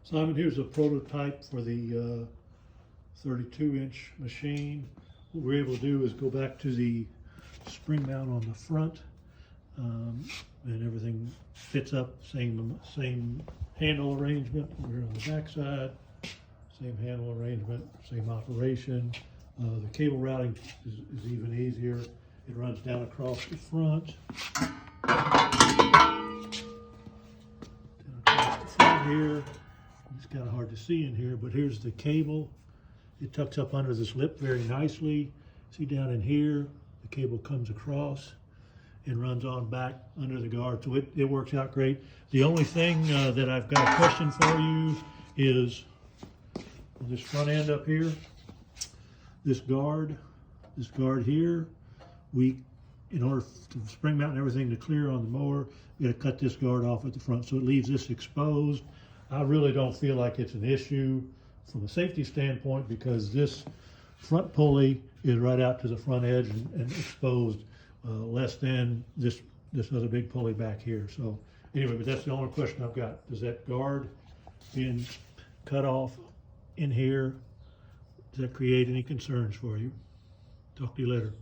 Simon, here's a prototype for the 32-inch machine. What we're able to do is go back to the spring mount on the front, and everything fits up. Same handle arrangement. We're on the back side, same handle arrangement, same operation. The cable routing is even easier. It runs down across the front. Here, it's kind of hard to see in here, but here's the cable. It tucks up under this lip very nicely. See down in here, the cable comes across and runs on back under the guard. So it works out great. The only thing that I've got a question for you is on this front end up here, this guard here, in order to spring mount and everything to clear on the mower, we got to cut this guard off at the front, so it leaves this exposed. I really don't feel like it's an issue from a safety standpoint because this front pulley is right out to the front edge and exposed, less than this other big pulley back here. So anyway, but that's the only question I've got. Does that guard being cut off in here, does that create any concerns for you? Talk to you later.